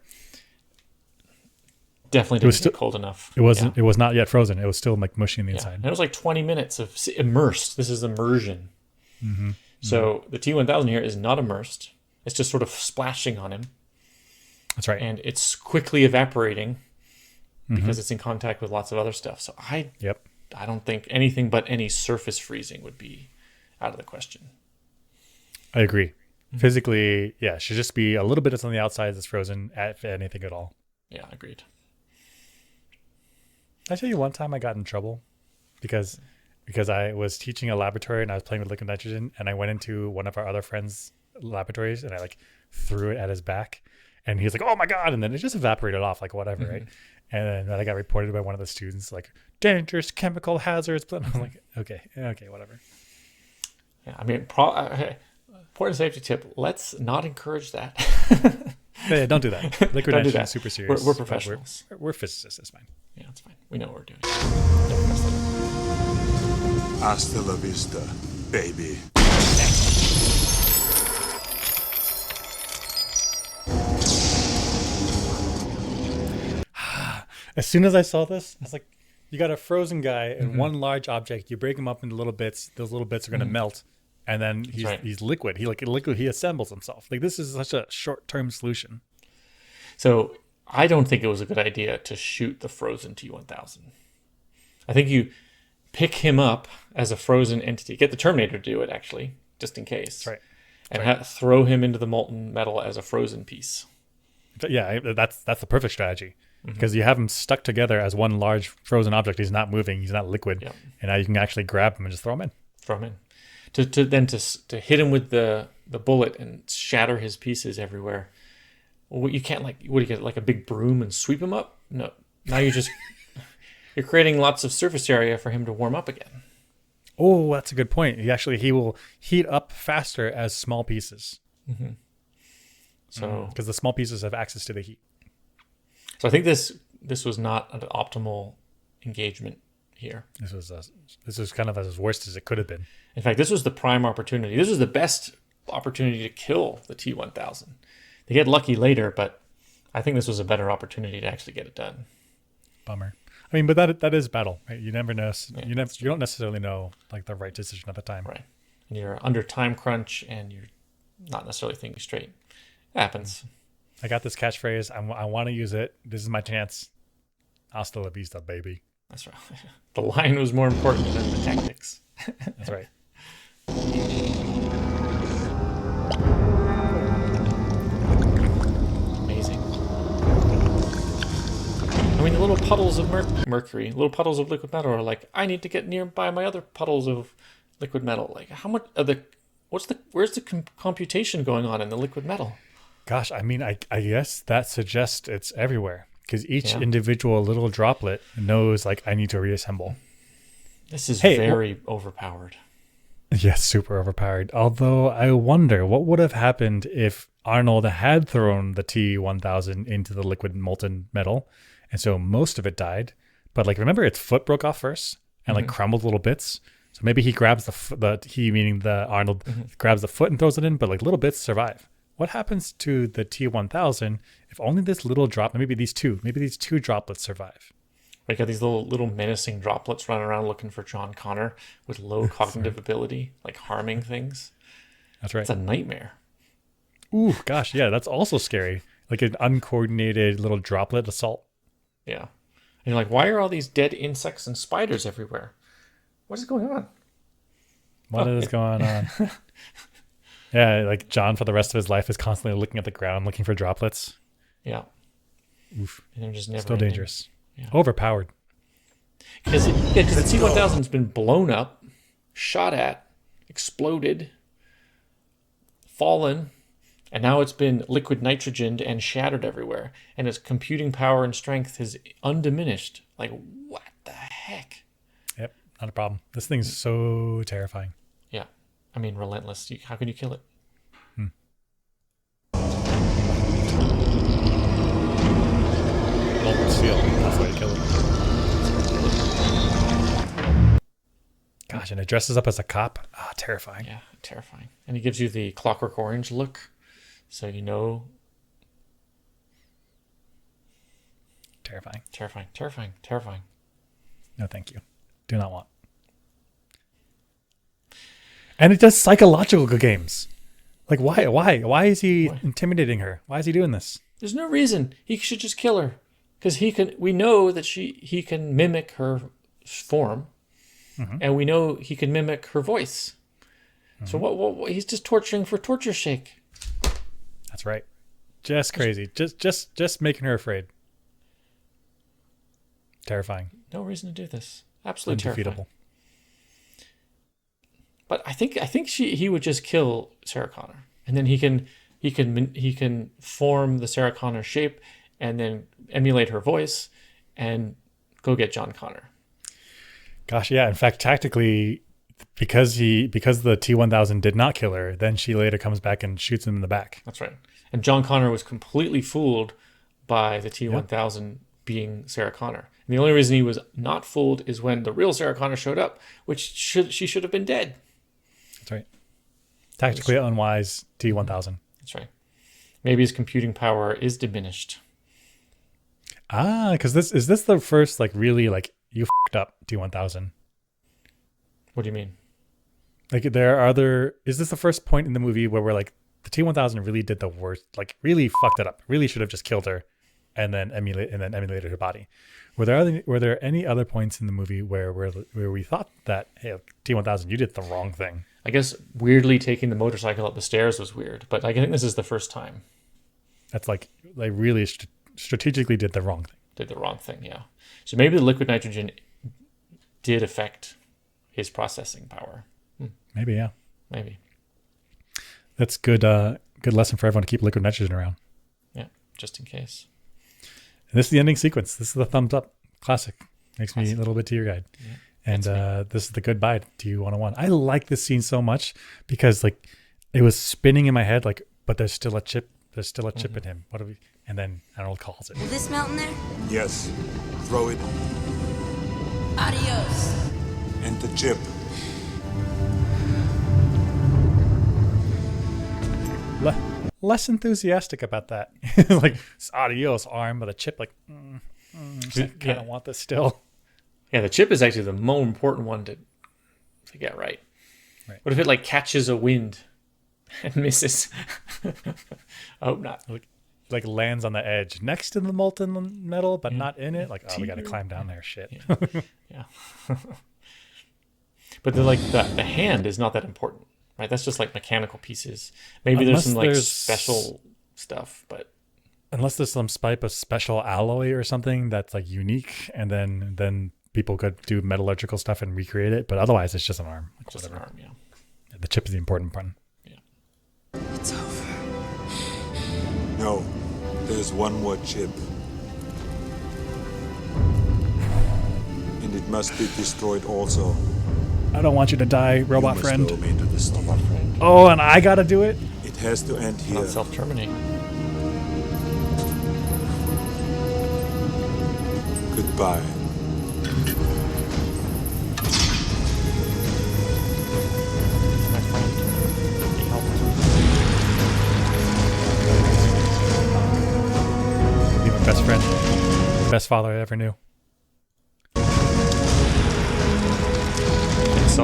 Definitely didn't get cold enough. It wasn't. It was not yet frozen. It was still like mushy on the inside. And it was like 20 minutes of immersed. This is immersion. So the T-1000 here is not immersed. It's just sort of splashing on him. That's right. And it's quickly evaporating because it's in contact with lots of other stuff. So I don't think anything but any surface freezing would be out of the question. I agree. Physically, yeah, should just be a little bit that's on the outside that's frozen, if anything at all. Yeah, agreed. I tell you one time I got in trouble because I was teaching a laboratory and I was playing with liquid nitrogen, and I went into one of our other friends' laboratories and I like threw it at his back, and he was like, "Oh my god!" And then it just evaporated off, like whatever, right? And then I got reported by one of the students like dangerous chemical hazards. But I'm like, okay, whatever. Yeah, I mean, important safety tip: let's not encourage that. Yeah, don't do that. Liquid nitrogen is super serious. We're professionals. We're physicists. It's fine. Yeah, it's fine. We know what we're doing. Hasta la vista, baby. As soon as I saw this, I was like, you got a frozen guy and one large object. You break him up into little bits. Those little bits are going to melt. And then he's liquid. He assembles himself. Like this is such a short-term solution. So I don't think it was a good idea to shoot the frozen T-1000. I think you pick him up as a frozen entity. Get the Terminator to do it, actually, just in case. That's right. And throw him into the molten metal as a frozen piece. Yeah, that's the perfect strategy. Because you have him stuck together as one large frozen object. He's not moving. He's not liquid. Yep. And now you can actually grab him and just throw him in. Throw him in. To hit him with the bullet and shatter his pieces everywhere. Well, you can't what do you get, like a big broom and sweep him up? No. Now you're creating lots of surface area for him to warm up again. Oh, that's a good point. He will heat up faster as small pieces. So because the small pieces have access to the heat. So I think this was not an optimal engagement here. This was kind of as worst as it could have been. In fact, this was the prime opportunity. This was the best opportunity to kill the T-1000. They get lucky later, but I think this was a better opportunity to actually get it done. Bummer. I mean, but that is battle, right? You never know. You don't necessarily know like the right decision at the time. Right. And you're under time crunch and you're not necessarily thinking straight. It happens. I got this catchphrase. I want to use it. This is my chance. Hasta la vista, baby. That's right. The line was more important than the tactics. That's right. Amazing. I mean, the little puddles of mercury, little puddles of liquid metal are like, I need to get nearby my other puddles of liquid metal. Like, how much of where's the computation going on in the liquid metal? Gosh, I mean, I guess that suggests it's everywhere because each individual little droplet knows like I need to reassemble. This is very overpowered. Yes, super overpowered. Although I wonder what would have happened if Arnold had thrown the T-1000 into the liquid molten metal, and so most of it died. But like, remember, its foot broke off first and like crumbled little bits. So maybe he grabs the Arnold grabs the foot and throws it in, but like little bits survive. What happens to the T-1000 if only this little drop, maybe these two droplets survive? We got these little menacing droplets running around looking for John Connor with low cognitive ability, like harming things. That's right. It's a nightmare. Ooh, gosh, yeah, that's also scary. Like an uncoordinated little droplet assault. Yeah. And you're like, why are all these dead insects and spiders everywhere? What is going on? What is going on? Yeah, like John for the rest of his life is constantly looking at the ground, looking for droplets. Yeah. Oof. And they're just never still ending. dangerous. Yeah. Overpowered. Because the T-1000's been blown up, shot at, exploded, fallen, and now it's been liquid nitrogened and shattered everywhere. And its computing power and strength is undiminished. Like, what the heck? Yep, not a problem. This thing's so terrifying. Yeah. I mean, relentless. How can you kill it? Molten steel. That's the way you kill it. Gosh, and it dresses up as a cop. Ah, terrifying. Yeah, terrifying. And he gives you the Clockwork Orange look, so you know. Terrifying. Terrifying, terrifying, terrifying. No, thank you. Do not want. And it does psychological games. Like, why? Why is he intimidating her? Why is he doing this? There's no reason. He should just kill her. Because we know that he can mimic her form. And we know he can mimic her voice. So what he's just torturing for torture's sake. That's right. Just crazy. Just making her afraid. Terrifying. No reason to do this. Absolutely Undefeatable. terrifying. But I think he would just kill Sarah Connor, and then he can form the Sarah Connor shape, and then emulate her voice, and go get John Connor. Gosh, yeah. In fact, tactically, because the T-1000 did not kill her, then she later comes back and shoots him in the back. That's right. And John Connor was completely fooled by the T-1000 being Sarah Connor. And the only reason he was not fooled is when the real Sarah Connor showed up, which she should have been dead. That's right. Tactically unwise T-1000. That's right. Maybe his computing power is diminished. Ah, because is this the first like really like you fucked up T-1000? What do you mean? Like is this the first point in the movie where we're like the T-1000 really did the worst, like really fucked it up, really should have just killed her and then emulated her body? Were there any other points in the movie where we thought that, hey, T-1000, you did the wrong thing? I guess weirdly taking the motorcycle up the stairs was weird, but I think this is the first time. That's like they really strategically did the wrong thing. Did the wrong thing, yeah. So maybe the liquid nitrogen did affect his processing power. Maybe, yeah. Maybe. That's good lesson for everyone to keep liquid nitrogen around. Yeah, just in case. And this is the ending sequence. This is the thumbs up. Classic. Makes me a little bit to your guide. Yeah, and this is the goodbye to you 101. I like this scene so much because like it was spinning in my head like, but there's still a chip. There's still a chip in him. What do we? And then Arnold calls it. Will this melt in there? Yes. Throw it. Adios. And the chip. less enthusiastic about that. Like, it's adios arm, but a chip, like, I kind of want this still. Yeah, the chip is actually the more important one to get right. What if it like catches a wind and misses? I hope not. Like lands on the edge next to the molten metal, but not in it. Like, oh, we got to climb down there. Shit. Yeah. But the hand is not that important, right? That's just like mechanical pieces. Maybe there's some like special stuff, but unless there's some type of special alloy or something that's like unique, and then people could do metallurgical stuff and recreate it. But otherwise, it's just an arm. Like, just whatever. an arm, yeah. The chip is the important part. Yeah. It's over. No, there's one more chip. And it must be destroyed also. I don't want you to die, robot You must friend. go into the steam. Oh, and I gotta do it? It has to end here. Not self-terminate. Goodbye. My friend. He helped. Be my best friend. Best father I ever knew.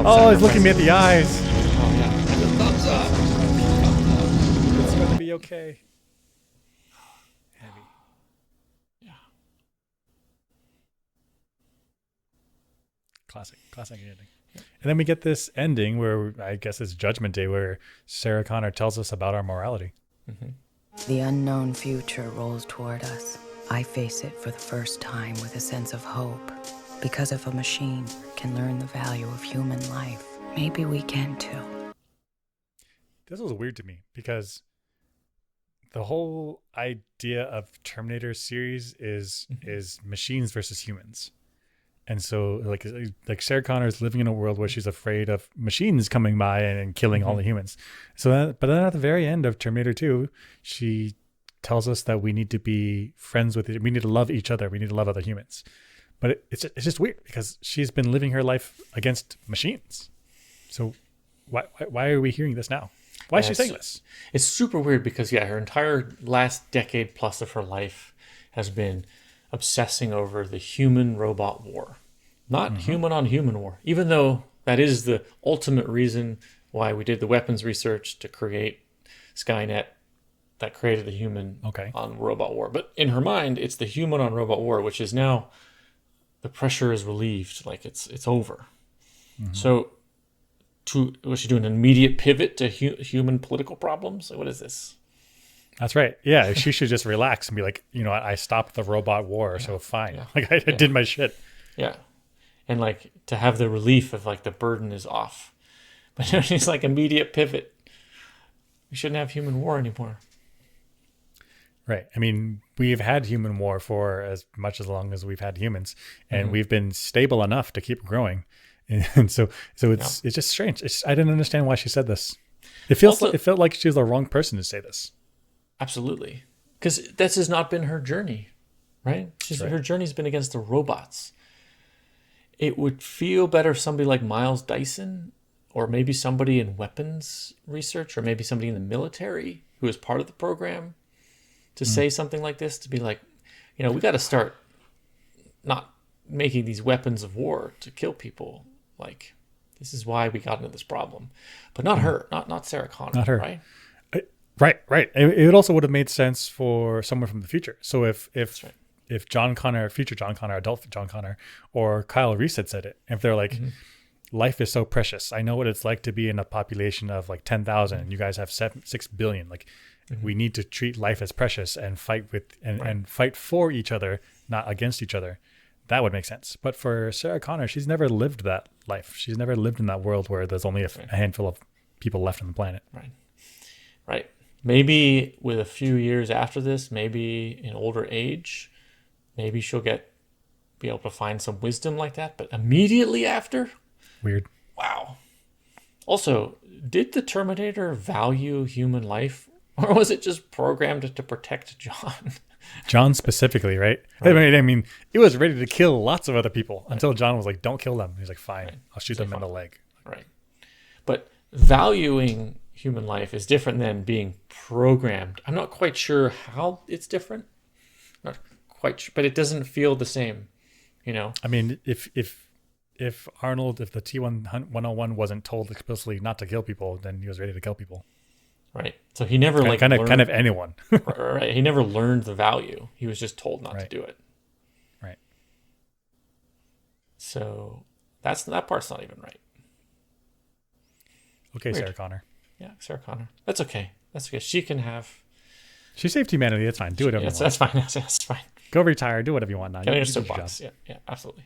Oh, he's looking me at the eyes. Oh, yeah. And the thumbs up. It's gonna be okay. Heavy. Yeah. Classic ending. And then we get this ending where I guess it's Judgment Day, where Sarah Connor tells us about our morality. The unknown future rolls toward us. I face it for the first time with a sense of hope. Because if a machine can learn the value of human life, maybe we can too. This was weird to me because the whole idea of Terminator series is machines versus humans. And so like Sarah Connor is living in a world where she's afraid of machines coming by and killing all the humans. But then at the very end of Terminator 2, she tells us that we need to be friends with it. We need to love each other. We need to love other humans. But it's just weird because she's been living her life against machines. So why are we hearing this now? Why is she saying this? It's super weird because, her entire last decade plus of her life has been obsessing over the human-robot war. Not human-on-human war, even though that is the ultimate reason why we did the weapons research to create Skynet that created the human-on-robot war. But in her mind, it's the human-on-robot war, which is now... the pressure is relieved, like it's over. So, was she doing an immediate pivot to human political problems? What is this? That's right. Yeah, she should just relax and be like, I stopped the robot war, so fine. Yeah. Like I did my shit. Yeah, and like to have the relief of like the burden is off, but she's like immediate pivot. We shouldn't have human war anymore. Right. I mean, we've had human war for as long as we've had humans, and we've been stable enough to keep growing. And so it's just strange. I didn't understand why she said this. It felt like she was the wrong person to say this. Absolutely. Because this has not been her journey, right? Her journey's been against the robots. It would feel better if somebody like Miles Dyson, or maybe somebody in weapons research, or maybe somebody in the military who is part of the program, to say something like this, to be like, we got to start not making these weapons of war to kill people. Like, this is why we got into this problem. But not her, not Sarah Connor. Not her. Right? Right. It also would have made sense for someone from the future. So if John Connor, future John Connor, adult John Connor, or Kyle Reese had said it, if they're like, life is so precious. I know what it's like to be in a population of like 10,000 and you guys have 6 billion. Like, we need to treat life as precious and fight with and fight for each other, not against each other. That would make sense. But for Sarah Connor, she's never lived that life. She's never lived in that world where there's only a handful of people left on the planet. Right. Maybe with a few years after this, maybe in older age, maybe she'll be able to find some wisdom like that. But immediately after? Weird. Wow. Also, did the Terminator value human life? Or was it just programmed to protect John? John specifically, right? I mean, it was ready to kill lots of other people until John was like, don't kill them. He's like, fine, I'll shoot them in the leg. Right. But valuing human life is different than being programmed. I'm not quite sure how it's different. Not quite sure, but it doesn't feel the same, you know? I mean, if Arnold, if the T-101 wasn't told explicitly not to kill people, then he was ready to kill people. Right. So he never kind of anyone. Right. He never learned the value. He was just told not to do it. Right. So that part's not even right. Okay, Weird. Sarah Connor. Yeah, Sarah Connor. That's okay. That's okay. She can have. She saved humanity. That's fine. Do whatever you want. That's fine. That's fine. Go retire. Do whatever you want now. Get on your soapbox. Yeah, absolutely.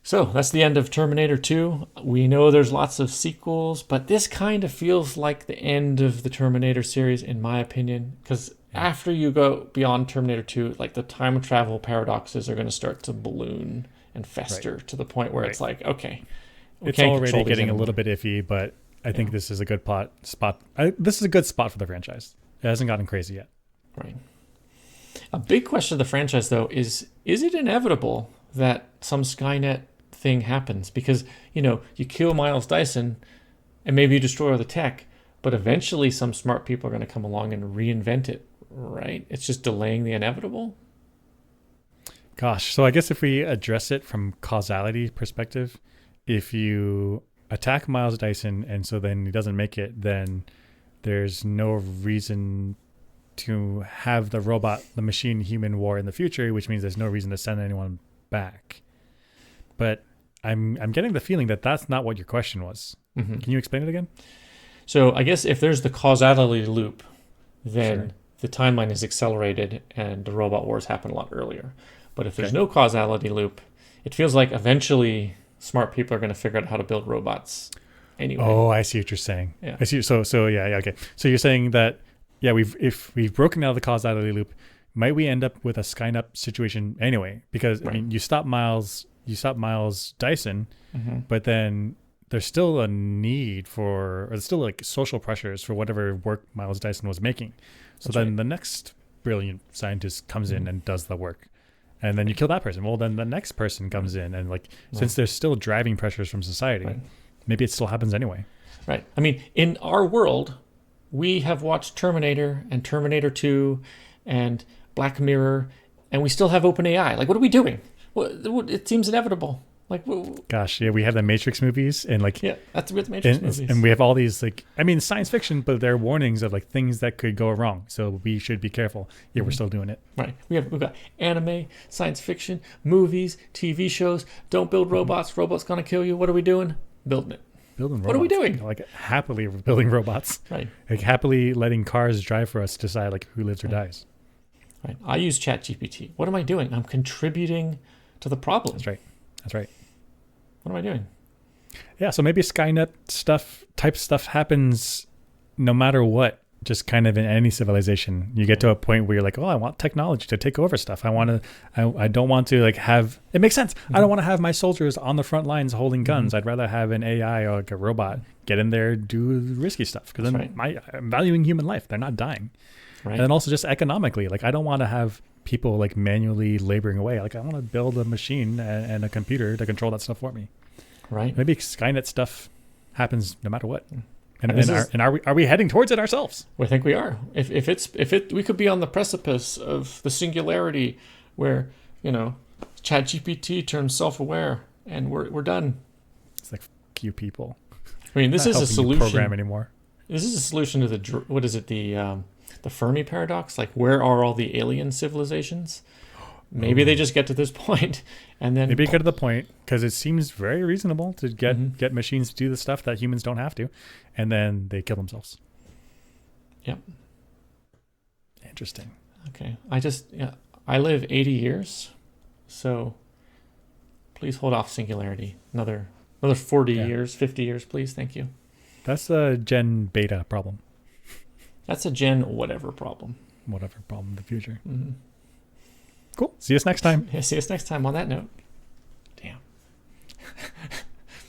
So that's the end of Terminator 2. We know there's lots of sequels, but this kind of feels like the end of the Terminator series, in my opinion, because after you go beyond Terminator 2, like the time travel paradoxes are going to start to balloon and fester to the point where it's like, okay, it's already getting a little bit iffy, but I think this is a good spot. This is a good spot for the franchise. It hasn't gotten crazy yet. Right. A big question of the franchise, though, is it inevitable that some Skynet thing happens? Because, you know, you kill Miles Dyson and maybe you destroy all the tech, but eventually some smart people are going to come along and reinvent it, right? It's just delaying the inevitable. Gosh, so I guess if we address it from causality perspective, if you attack Miles Dyson and so then he doesn't make it, then there's no reason to have the machine human war in the future, which means there's no reason to send anyone back. But I'm getting the feeling that that's not what your question was. Mm-hmm. Can you explain it again? So I guess if there's the causality loop, then the timeline is accelerated and the robot wars happen a lot earlier. But if there's no causality loop, it feels like eventually smart people are going to figure out how to build robots anyway. Oh, I see what you're saying. Yeah. I see. So yeah, okay. So you're saying that if we've broken out of the causality loop, might we end up with a Skynet situation anyway? Because I mean, you stop Miles Dyson, but then there's still a need for, or there's still like social pressures for whatever work Miles Dyson was making. So then the next brilliant scientist comes in and does the work. And then you kill that person. Well, then the next person comes in and since there's still driving pressures from society, maybe it still happens anyway. Right. I mean, in our world, we have watched Terminator and Terminator 2 and Black Mirror, and we still have OpenAI. Like, what are we doing? Well, it seems inevitable. Like, gosh, yeah, we have the Matrix movies and that's with Matrix movies, and we have all these science fiction, but they're warnings of things that could go wrong. So we should be careful. Yeah, we're still doing it. Right. We've got anime, science fiction, movies, TV shows. Don't build robots. Robots gonna kill you. What are we doing? Building it. Building robots. What are we doing? Happily building robots. Right. Happily letting cars drive for us to decide who lives or dies. Right. I use ChatGPT. What am I doing? I'm contributing to the problem. That's right. What am I doing? Yeah, so maybe Skynet type stuff happens no matter what, just kind of in any civilization. You get to a point where you're like, oh, I want technology to take over stuff. I don't want to have, it makes sense. I don't want to have my soldiers on the front lines holding guns. I'd rather have an AI or a robot get in there, do risky stuff. Because then I'm valuing human life. They're not dying. Right. And then also just economically, I don't want to have people manually laboring away. I want to build a machine and a computer to control that stuff for me. Right. Maybe Skynet stuff happens no matter what. And are we heading towards it ourselves? I think we are. If we could be on the precipice of the singularity where, ChatGPT turns self-aware and we're done. It's like, f*** you people. I mean, this is a solution. Program anymore. This is a solution to the Fermi paradox. Where are all the alien civilizations? Maybe they just get to this point and then maybe get to the point, because it seems very reasonable to get machines to do the stuff that humans don't have to, and then they kill themselves. Yep. Interesting. Okay. I live 80 years, so please hold off singularity. Another 40 years, 50 years, please. Thank you. That's a Gen Beta problem. That's a Gen whatever problem. Whatever problem in the future. Mm-hmm. Cool. See us next time. Yeah, see us next time on that note.